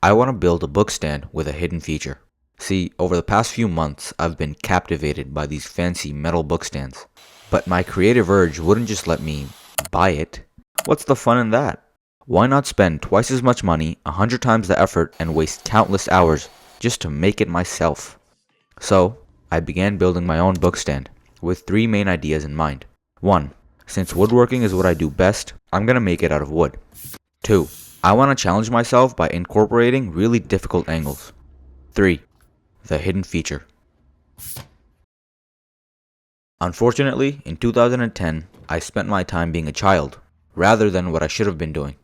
I want to build a bookstand with a hidden feature. See, over the past few months, I've been captivated by these fancy metal bookstands. But my creative urge wouldn't just let me buy it. What's the fun in that? Why not spend twice as much money, 100 times the effort, and waste countless hours just to make it myself? So, I began building my own bookstand, with three main ideas in mind. 1. Since woodworking is what I do best, I'm gonna make it out of wood. 2. I want to challenge myself by incorporating really difficult angles. 3. The hidden feature. Unfortunately, in 2010, I spent my time being a child, rather than what I should have been doing,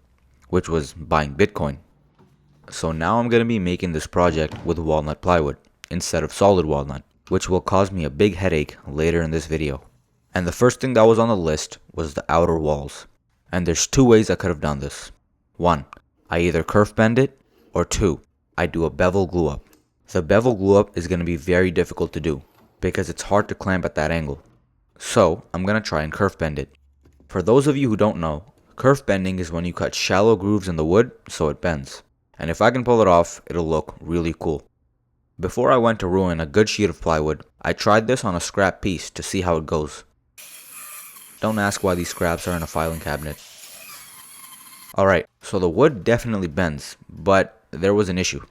which was buying Bitcoin. So now I'm gonna be making this project with walnut plywood, instead of solid walnut, which will cause me a big headache later in this video. And the first thing that was on the list was the outer walls. And there's two ways I could have done this. 1. I either kerf bend it, or 2. I do a bevel glue up. The bevel glue up is going to be very difficult to do, because it's hard to clamp at that angle. So, I'm going to try and kerf bend it. For those of you who don't know, kerf bending is when you cut shallow grooves in the wood so it bends. And if I can pull it off, it'll look really cool. Before I went to ruin a good sheet of plywood, I tried this on a scrap piece to see how it goes. Don't ask why these scraps are in a filing cabinet. Alright, so the wood definitely bends, but there was an issue.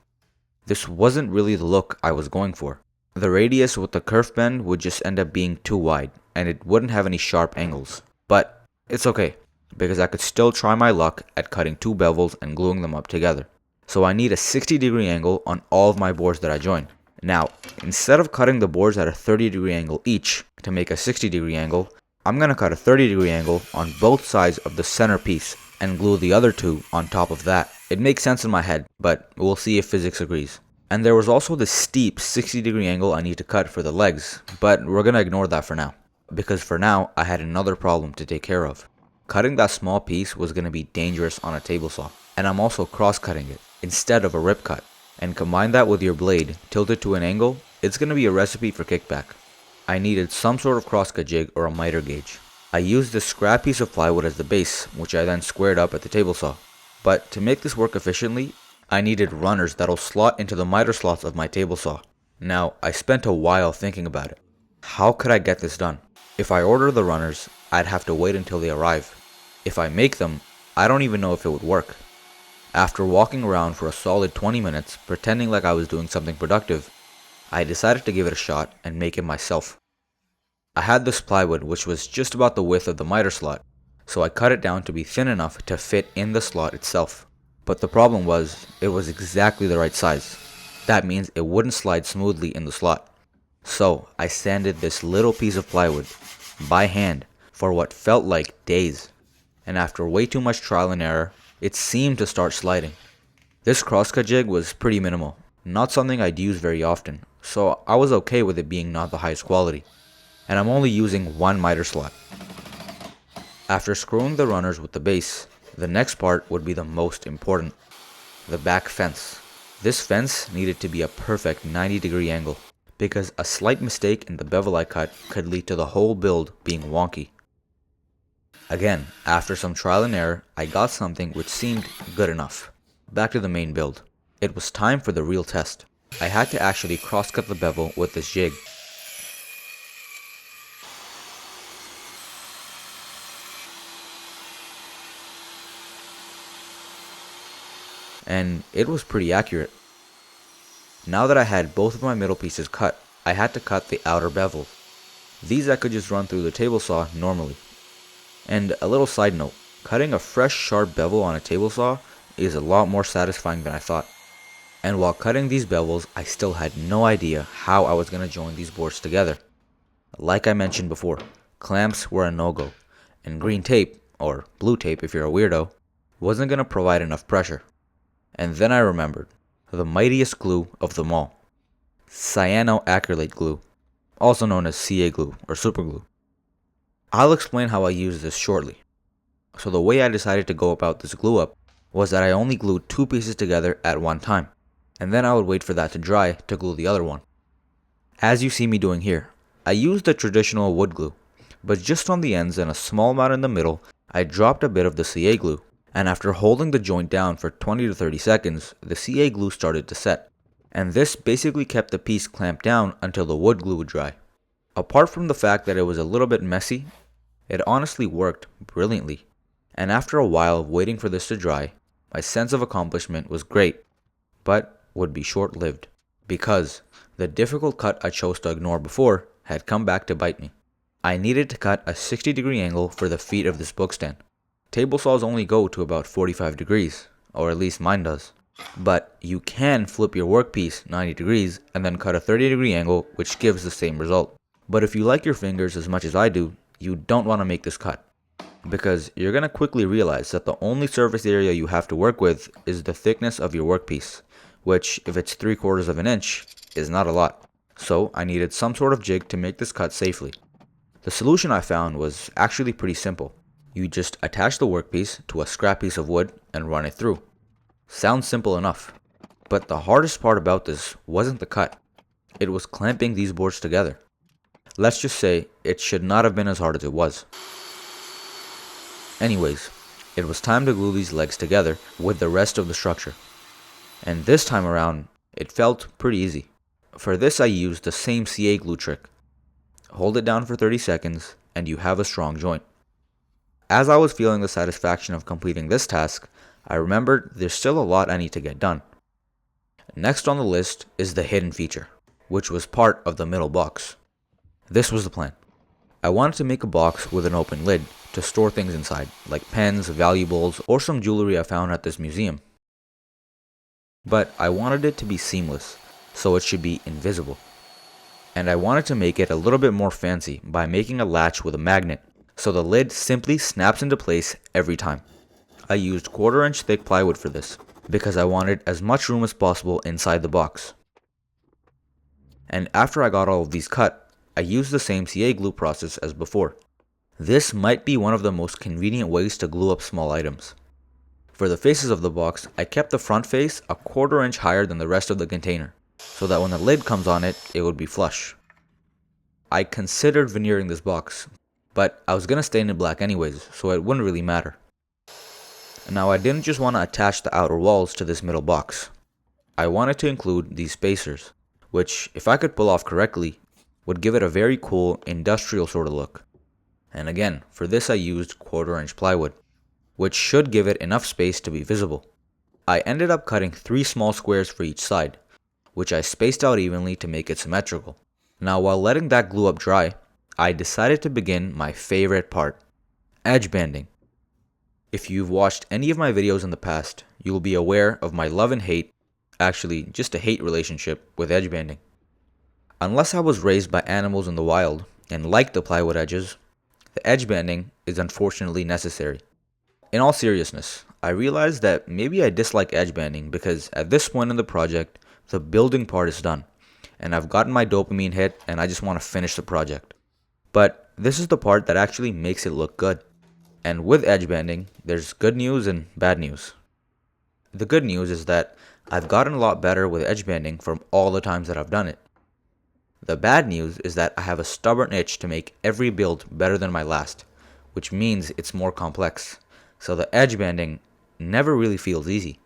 This wasn't really the look I was going for. The radius with the kerf bend would just end up being too wide, and it wouldn't have any sharp angles. But it's okay, because I could still try my luck at cutting two bevels and gluing them up together. So I need a 60-degree angle on all of my boards that I join. Now, instead of cutting the boards at a 30-degree angle each to make a 60-degree angle, I'm going to cut a 30-degree angle on both sides of the center piece and glue the other two on top of that. It makes sense in my head, but we'll see if physics agrees. And there was also this steep 60-degree angle I need to cut for the legs, but we're gonna ignore that for now. Because for now, I had another problem to take care of. Cutting that small piece was gonna be dangerous on a table saw, and I'm also cross-cutting it, instead of a rip cut. And combine that with your blade tilted to an angle, it's gonna be a recipe for kickback. I needed some sort of crosscut jig or a miter gauge. I used this scrap piece of plywood as the base, which I then squared up at the table saw. But to make this work efficiently, I needed runners that'll slot into the miter slots of my table saw. Now, I spent a while thinking about it. How could I get this done? If I order the runners, I'd have to wait until they arrive. If I make them, I don't even know if it would work. After walking around for a solid 20 minutes, pretending like I was doing something productive, I decided to give it a shot and make it myself. I had this plywood which was just about the width of the miter slot, so I cut it down to be thin enough to fit in the slot itself. But the problem was, it was exactly the right size. That means it wouldn't slide smoothly in the slot. So I sanded this little piece of plywood, by hand, for what felt like days. And after way too much trial and error, it seemed to start sliding. This crosscut jig was pretty minimal, not something I'd use very often, so I was okay with it being not the highest quality. And I'm only using one miter slot. After screwing the runners with the base, the next part would be the most important. The back fence. This fence needed to be a perfect 90-degree angle, because a slight mistake in the bevel I cut could lead to the whole build being wonky. Again, after some trial and error, I got something which seemed good enough. Back to the main build. It was time for the real test. I had to actually cross-cut the bevel with this jig. And it was pretty accurate. Now that I had both of my middle pieces cut, I had to cut the outer bevel. These I could just run through the table saw normally. And a little side note, cutting a fresh sharp bevel on a table saw is a lot more satisfying than I thought. And while cutting these bevels, I still had no idea how I was going to join these boards together. Like I mentioned before, clamps were a no-go, and green tape, or blue tape if you're a weirdo, wasn't going to provide enough pressure. And then I remembered, the mightiest glue of them all. Cyanoacrylate glue, also known as CA glue or superglue. I'll explain how I use this shortly. So the way I decided to go about this glue up was that I only glued two pieces together at one time, and then I would wait for that to dry to glue the other one. As you see me doing here, I used the traditional wood glue, but just on the ends and a small amount in the middle, I dropped a bit of the CA glue. And after holding the joint down for 20 to 30 seconds, the CA glue started to set. And this basically kept the piece clamped down until the wood glue would dry. Apart from the fact that it was a little bit messy, it honestly worked brilliantly. And after a while of waiting for this to dry, my sense of accomplishment was great, but would be short-lived, because the difficult cut I chose to ignore before had come back to bite me. I needed to cut a 60-degree angle for the feet of this bookstand. Table saws only go to about 45 degrees, or at least mine does. But you can flip your workpiece 90 degrees and then cut a 30-degree angle, which gives the same result. But if you like your fingers as much as I do, you don't want to make this cut, because you're going to quickly realize that the only surface area you have to work with is the thickness of your workpiece, which, if it's 3/4 of an inch, is not a lot. So I needed some sort of jig to make this cut safely. The solution I found was actually pretty simple. You just attach the workpiece to a scrap piece of wood and run it through. Sounds simple enough. But the hardest part about this wasn't the cut. It was clamping these boards together. Let's just say it should not have been as hard as it was. Anyways, it was time to glue these legs together with the rest of the structure. And this time around, it felt pretty easy. For this I used the same CA glue trick. Hold it down for 30 seconds and you have a strong joint. As I was feeling the satisfaction of completing this task, I remembered there's still a lot I need to get done. Next on the list is the hidden feature, which was part of the middle box. This was the plan. I wanted to make a box with an open lid to store things inside, like pens, valuables, or some jewelry I found at this museum. But I wanted it to be seamless, so it should be invisible. And I wanted to make it a little bit more fancy by making a latch with a magnet, so the lid simply snaps into place every time. I used 1/4 inch thick plywood for this, because I wanted as much room as possible inside the box. And after I got all of these cut, I used the same CA glue process as before. This might be one of the most convenient ways to glue up small items. For the faces of the box, I kept the front face a 1/4 inch higher than the rest of the container, so that when the lid comes on it, it would be flush. I considered veneering this box, but I was gonna stain it black anyways, so it wouldn't really matter. Now I didn't just want to attach the outer walls to this middle box. I wanted to include these spacers, which, if I could pull off correctly, would give it a very cool industrial sort of look. And again, for this I used 1/4 inch plywood, which should give it enough space to be visible. I ended up cutting 3 small squares for each side, which I spaced out evenly to make it symmetrical. Now while letting that glue up dry, I decided to begin my favorite part, edge banding. If you've watched any of my videos in the past, you will be aware of my love and hate, actually just a hate relationship with edge banding. Unless I was raised by animals in the wild and liked the plywood edges, the edge banding is unfortunately necessary. In all seriousness, I realized that maybe I dislike edge banding because at this point in the project, the building part is done, and I've gotten my dopamine hit and I just want to finish the project. But this is the part that actually makes it look good. And with edge banding, there's good news and bad news. The good news is that I've gotten a lot better with edge banding from all the times that I've done it. The bad news is that I have a stubborn itch to make every build better than my last, which means it's more complex. So the edge banding never really feels easy.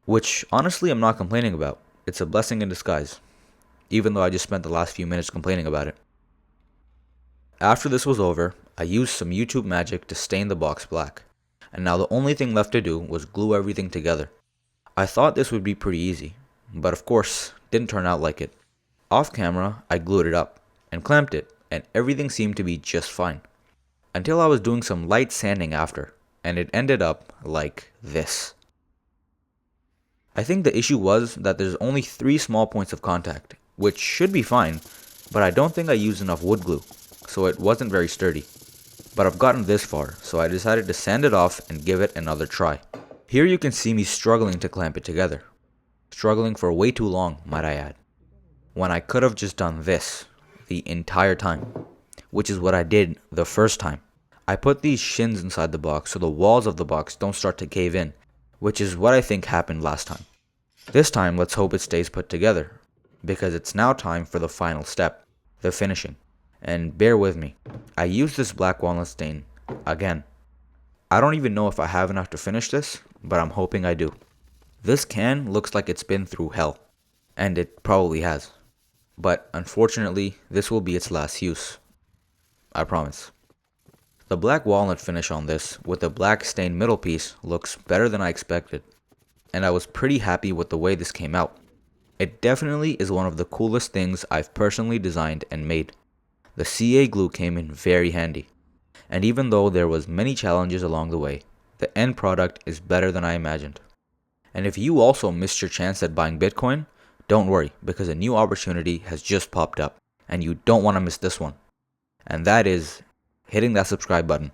Which honestly I'm not complaining about. It's a blessing in disguise, even though I just spent the last few minutes complaining about it. After this was over, I used some YouTube magic to stain the box black, and now the only thing left to do was glue everything together. I thought this would be pretty easy, but of course, didn't turn out like it. Off camera, I glued it up, and clamped it, and everything seemed to be just fine. Until I was doing some light sanding after, and it ended up like this. I think the issue was that there's only 3 small points of contact, which should be fine, but I don't think I used enough wood glue, so it wasn't very sturdy. But I've gotten this far, so I decided to sand it off and give it another try. Here you can see me struggling to clamp it together. Struggling for way too long, might I add. When I could have just done this the entire time, which is what I did the first time. I put these shins inside the box so the walls of the box don't start to cave in, which is what I think happened last time. This time, let's hope it stays put together, because it's now time for the final step, the finishing. And bear with me, I used this black walnut stain again. I don't even know if I have enough to finish this, but I'm hoping I do. This can looks like it's been through hell, and it probably has. But unfortunately, this will be its last use. I promise. The black walnut finish on this with the black stained middle piece looks better than I expected, and I was pretty happy with the way this came out. It definitely is one of the coolest things I've personally designed and made. The CA glue came in very handy, and even though there was many challenges along the way, the end product is better than I imagined. And if you also missed your chance at buying Bitcoin, don't worry, because a new opportunity has just popped up, and you don't want to miss this one. And that is hitting that subscribe button.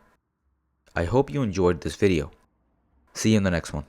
I hope you enjoyed this video. See you in the next one.